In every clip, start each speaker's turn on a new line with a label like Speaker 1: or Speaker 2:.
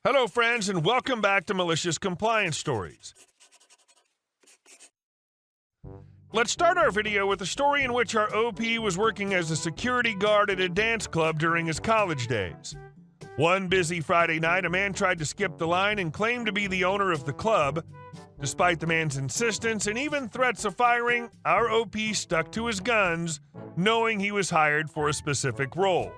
Speaker 1: Hello, friends, and welcome back to Malicious Compliance Stories. Let's start our video with a story in which our OP was working as a security guard at a dance club during his college days. One busy Friday night, a man tried to skip the line and claimed to be the owner of the club. Despite the man's insistence and even threats of firing, our OP stuck to his guns, knowing he was hired for a specific role.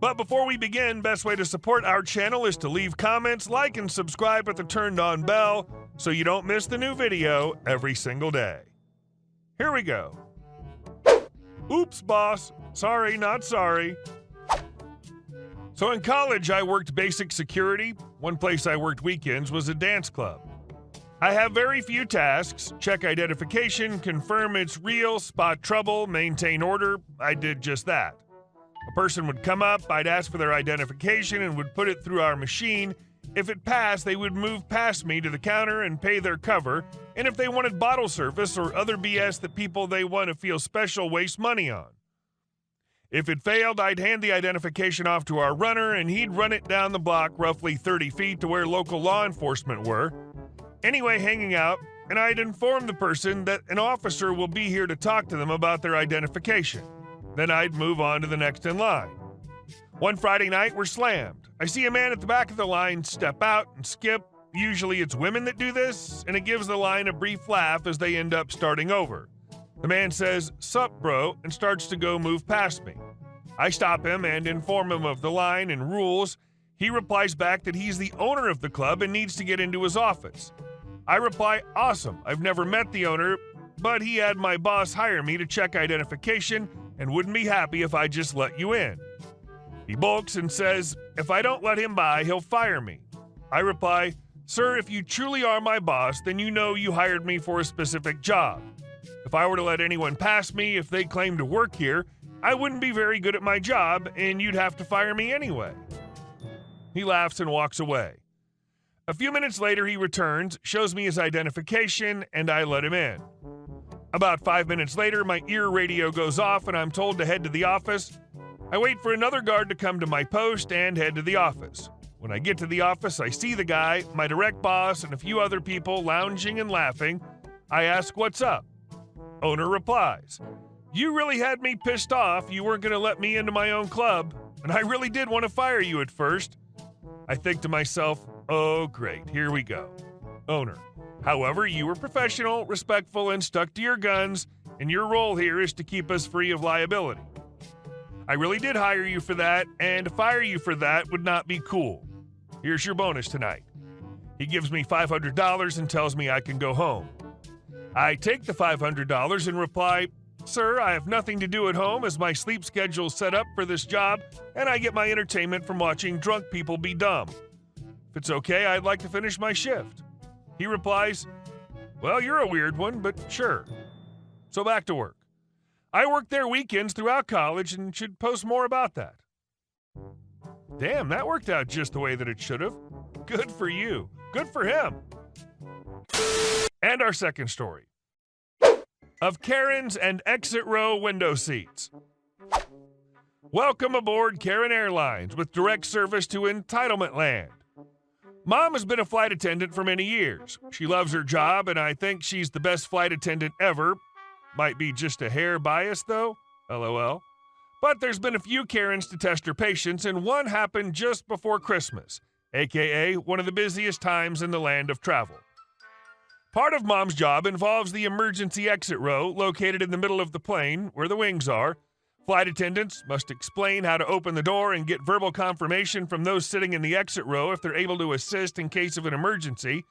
Speaker 1: But before we begin, best way to support our channel is to leave comments, like, and subscribe with the turned-on bell so you don't miss the new video every single day. Here we go. Oops, boss. Sorry, not sorry. So in college, I worked basic security. One place I worked weekends was a dance club. I have very few tasks: check identification, confirm it's real, spot trouble, maintain order. I did just that. A person would come up, I'd ask for their identification and would put it through our machine. If it passed, they would move past me to the counter and pay their cover, and if they wanted bottle service or other BS that people they want to feel special waste money on. If it failed, I'd hand the identification off to our runner and he'd run it down the block roughly 30 feet to where local law enforcement were. Anyway, hanging out, and I'd inform the person that an officer will be here to talk to them about their identification. Then I'd move on to the next in line. One Friday night, we're slammed. I see a man at the back of the line step out and skip. Usually it's women that do this, and it gives the line a brief laugh as they end up starting over. The man says, "Sup, bro," and starts to go move past me. I stop him and inform him of the line and rules. He replies back that he's the owner of the club and needs to get into his office. I reply, "Awesome, I've never met the owner, but he had my boss hire me to check identification and wouldn't be happy if I just let you in." He bulks and says, if I don't let him by, he'll fire me. I reply, "Sir, if you truly are my boss, then you know you hired me for a specific job. If I were to let anyone pass me, if they claim to work here, I wouldn't be very good at my job, and you'd have to fire me anyway." He laughs and walks away. A few minutes later, he returns, shows me his identification, and I let him in. About 5 minutes later, my ear radio goes off and I'm told to head to the office. I wait for another guard to come to my post and head to the office. When I get to the office, I see the guy, my direct boss, and a few other people lounging and laughing. I ask, "What's up?" Owner replies, "You really had me pissed off. You weren't going to let me into my own club, and I really did want to fire you at first." I think to myself, oh great, here we go. Owner, however, you were professional, respectful, and stuck to your guns, and your role here is to keep us free of liability. I really did hire you for that, and to fire you for that would not be cool. Here's your bonus tonight. He gives me $500 and tells me I can go home. I take the $500 and reply, "Sir, I have nothing to do at home as my sleep schedule's set up for this job, and I get my entertainment from watching drunk people be dumb. If it's okay, I'd like to finish my shift." He replies, "Well, you're a weird one, but sure." So back to work. I worked there weekends throughout college and should post more about that. Damn, that worked out just the way that it should have. Good for you. Good for him. And our second story. Of Karens and exit row window seats. Welcome aboard Karen Airlines with direct service to Entitlement Land. Mom has been a flight attendant for many years. She loves her job, and I think she's the best flight attendant ever. Might be just a hair bias, though. LOL. But there's been a few Karens to test her patience, and one happened just before Christmas, aka one of the busiest times in the land of travel. Part of Mom's job involves the emergency exit row located in the middle of the plane, where the wings are. Flight attendants must explain how to open the door and get verbal confirmation from those sitting in the exit row if they're able to assist in case of an emergency.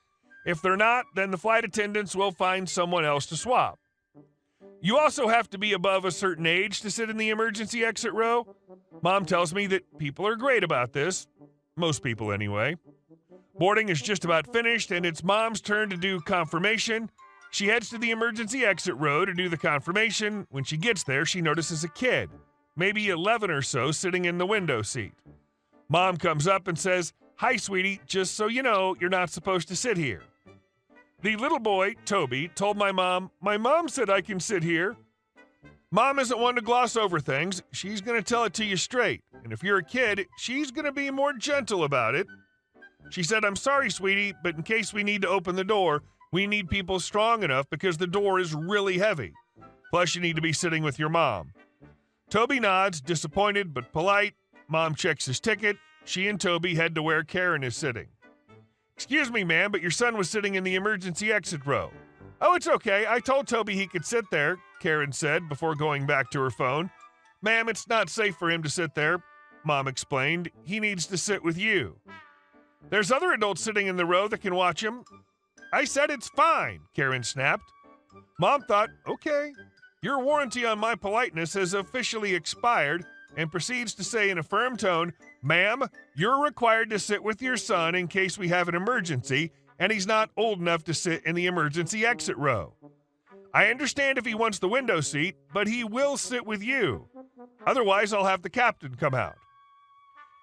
Speaker 1: If they're not, then the flight attendants will find someone else to swap. You also have to be above a certain age to sit in the emergency exit row. Mom tells me that people are great about this. Most people, anyway. Boarding is just about finished, and it's Mom's turn to do confirmation. She heads to the emergency exit row to do the confirmation. When she gets there, she notices a kid, maybe 11 or so, sitting in the window seat. Mom comes up and says, "Hi, sweetie, just so you know, you're not supposed to sit here." The little boy, Toby, told my mom said I can sit here. Mom isn't one to gloss over things. She's going to tell it to you straight. And if you're a kid, she's going to be more gentle about it. She said, I'm sorry, sweetie, but in case we need to open the door, we need people strong enough because the door is really heavy. Plus, you need to be sitting with your mom. Toby nods, disappointed but polite. Mom checks his ticket. She and Toby head to where Karen is sitting. Excuse me, ma'am, but your son was sitting in the emergency exit row. Oh, it's okay. I told Toby he could sit there, Karen said before going back to her phone. Ma'am, it's not safe for him to sit there, Mom explained. He needs to sit with you. There's other adults sitting in the row that can watch him. I said it's fine, Karen snapped. Mom thought, okay. Your warranty on my politeness has officially expired, and proceeds to say in a firm tone, Ma'am, you're required to sit with your son in case we have an emergency, and he's not old enough to sit in the emergency exit row. I understand if he wants the window seat, but he will sit with you. Otherwise, I'll have the captain come out.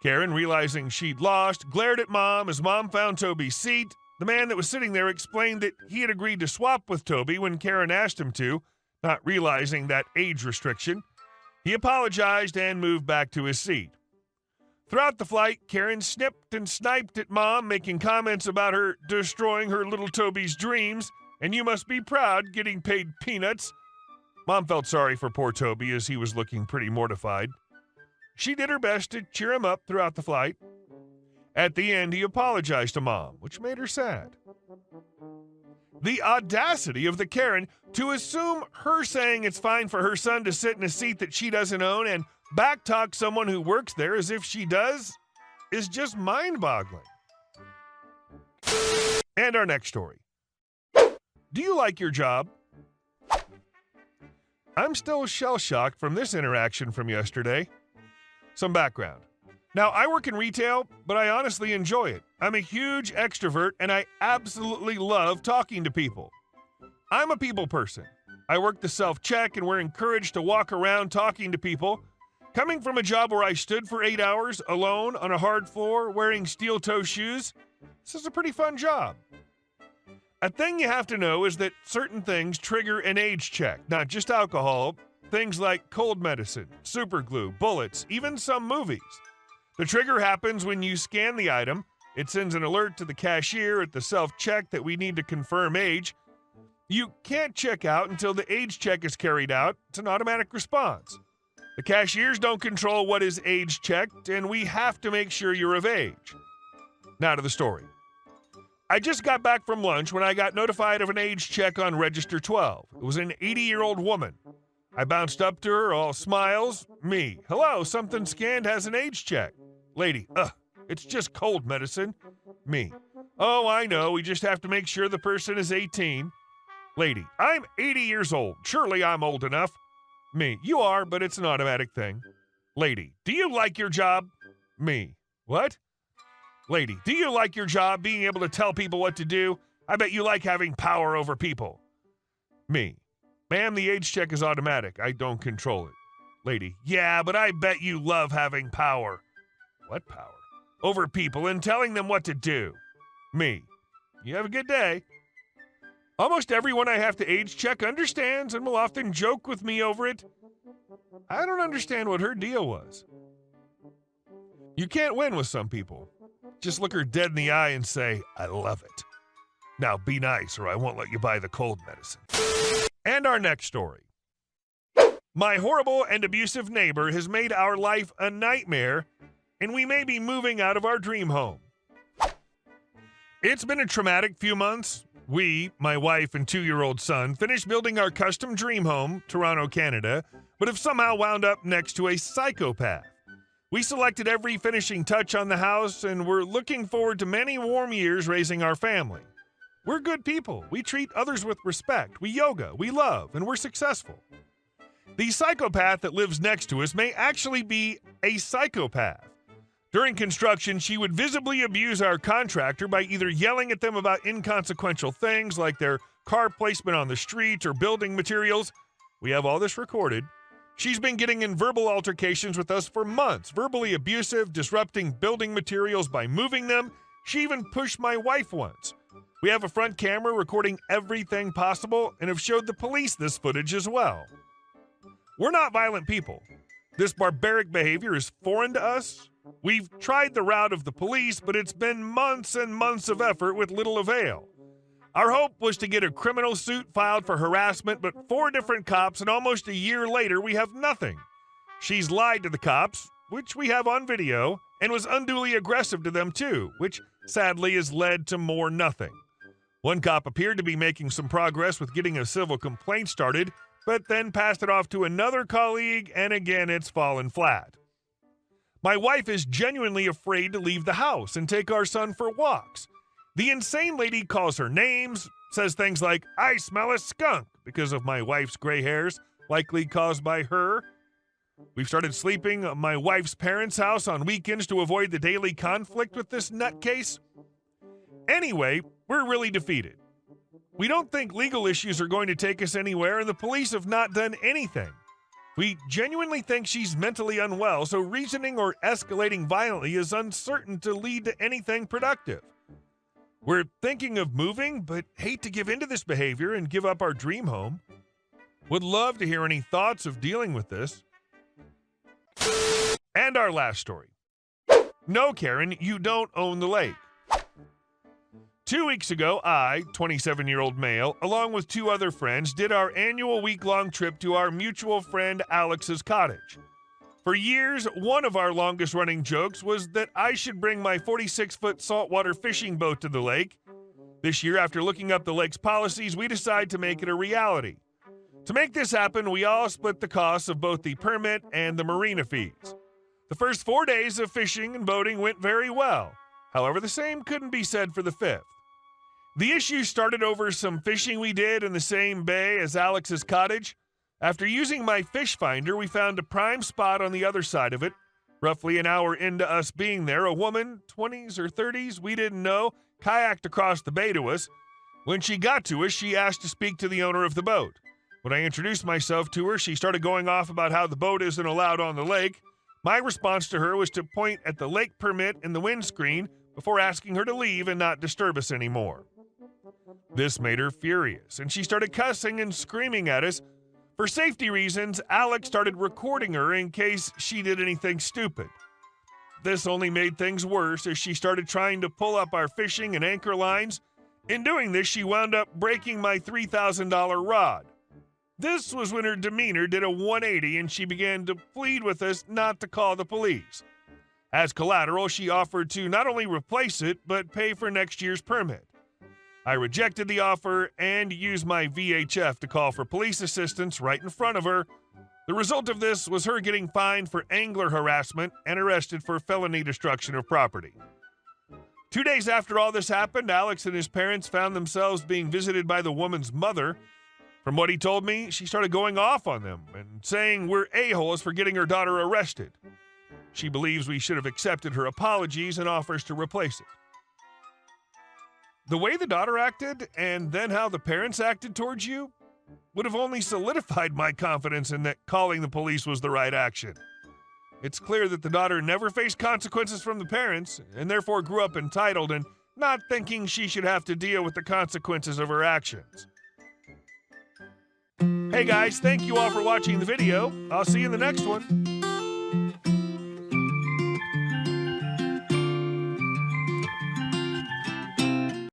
Speaker 1: Karen, realizing she'd lost, glared at Mom as Mom found Toby's seat. The man that was sitting there explained that he had agreed to swap with Toby when Karen asked him to, not realizing that age restriction. He apologized and moved back to his seat. Throughout the flight, Karen snipped and sniped at Mom, making comments about her destroying her little Toby's dreams, and you must be proud getting paid peanuts. Mom felt sorry for poor Toby as he was looking pretty mortified. She did her best to cheer him up throughout the flight. At the end, he apologized to Mom, which made her sad. The audacity of the Karen to assume her saying it's fine for her son to sit in a seat that she doesn't own and backtalk someone who works there as if she does is just mind-boggling. And our next story. Do you like your job? I'm still shell-shocked from this interaction from yesterday. Some background. Now, I work in retail, but I honestly enjoy it. I'm a huge extrovert, and I absolutely love talking to people. I'm a people person. I work the self-check, and we're encouraged to walk around talking to people. Coming from a job where I stood for 8 hours alone on a hard floor wearing steel-toe shoes, this is a pretty fun job. A thing you have to know is that certain things trigger an age check, not just alcohol, things like cold medicine, super glue, bullets, even some movies. The trigger happens when you scan the item. It sends an alert to the cashier at the self-check that we need to confirm age. You can't check out until the age check is carried out. It's an automatic response. The cashiers don't control what is age checked, and we have to make sure you're of age. Now to the story. I just got back from lunch when I got notified of an age check on Register 12. It was an 80-year-old woman. I bounced up to her, all smiles. Me. Hello, something scanned has an age check. Lady. It's just cold medicine. Me. Oh, I know. We just have to make sure the person is 18. Lady. I'm 80 years old. Surely I'm old enough. Me. You are, but it's an automatic thing. Lady. Do you like your job? Me. What? Lady. Do you like your job, being able to tell people what to do? I bet you like having power over people. Me. Ma'am, the age check is automatic. I don't control it. Lady. Yeah, but I bet you love having power. What power? Over people and telling them what to do. Me. You have a good day. Almost everyone I have to age check understands and will often joke with me over it. I don't understand what her deal was. You can't win with some people. Just look her dead in the eye and say, I love it. Now be nice or I won't let you buy the cold medicine. And our next story. My horrible and abusive neighbor has made our life a nightmare, and we may be moving out of our dream home. It's been a traumatic few months. We, my wife and 2-year-old son, finished building our custom dream home, Toronto, Canada, but have somehow wound up next to a psychopath. We selected every finishing touch on the house, and we're looking forward to many warm years raising our family. We're good people. We treat others with respect. We yoga, we love, and we're successful. The psychopath that lives next to us may actually be a psychopath. During construction, she would visibly abuse our contractor by either yelling at them about inconsequential things like their car placement on the street or building materials. We have all this recorded. She's been getting in verbal altercations with us for months, verbally abusive, disrupting building materials by moving them. She even pushed my wife once. We have a front camera recording everything possible and have showed the police this footage as well. We're not violent people. This barbaric behavior is foreign to us. We've tried the route of the police, but it's been months and months of effort with little avail. Our hope was to get a criminal suit filed for harassment, but 4 different cops, and almost a year later, we have nothing. She's lied to the cops, which we have on video, and was unduly aggressive to them too, which sadly has led to more nothing. One cop appeared to be making some progress with getting a civil complaint started, but then passed it off to another colleague, and again it's fallen flat. My wife is genuinely afraid to leave the house and take our son for walks. The insane lady calls her names, says things like, "I smell a skunk," because of my wife's gray hairs, likely caused by her. We've started sleeping at my wife's parents' house on weekends to avoid the daily conflict with this nutcase. Anyway, we're really defeated. We don't think legal issues are going to take us anywhere, and the police have not done anything. We genuinely think she's mentally unwell, so reasoning or escalating violently is uncertain to lead to anything productive. We're thinking of moving, but hate to give into this behavior and give up our dream home. Would love to hear any thoughts of dealing with this. And our last story. No, Karen, you don't own the lake. 2 weeks ago, I, 27-year-old male, along with 2 other friends, did our annual week-long trip to our mutual friend Alex's cottage. For years, one of our longest-running jokes was that I should bring my 46-foot saltwater fishing boat to the lake. This year, after looking up the lake's policies, we decided to make it a reality. To make this happen, we all split the costs of both the permit and the marina fees. The first 4 days of fishing and boating went very well. However, the same couldn't be said for the 5th. The issue started over some fishing we did in the same bay as Alex's cottage. After using my fish finder, we found a prime spot on the other side of it. Roughly an hour into us being there, a woman, 20s or 30s, we didn't know, kayaked across the bay to us. When she got to us, she asked to speak to the owner of the boat. When I introduced myself to her, she started going off about how the boat isn't allowed on the lake. My response to her was to point at the lake permit in the windscreen before asking her to leave and not disturb us anymore. This made her furious, and she started cussing and screaming at us. For safety reasons, Alex started recording her in case she did anything stupid. This only made things worse as she started trying to pull up our fishing and anchor lines. In doing this, she wound up breaking my $3,000 rod. This was when her demeanor did a 180 and she began to plead with us not to call the police. As collateral, she offered to not only replace it, but pay for next year's permit. I rejected the offer and used my VHF to call for police assistance right in front of her. The result of this was her getting fined for angler harassment and arrested for felony destruction of property. 2 days after all this happened, Alex and his parents found themselves being visited by the woman's mother. From what he told me, she started going off on them and saying we're a-holes for getting her daughter arrested. She believes we should have accepted her apologies and offers to replace it. The way the daughter acted and then how the parents acted towards you would have only solidified my confidence in that calling the police was the right action. It's clear that the daughter never faced consequences from the parents and therefore grew up entitled and not thinking she should have to deal with the consequences of her actions. Hey guys, thank you all for watching the video. I'll see you in the next one.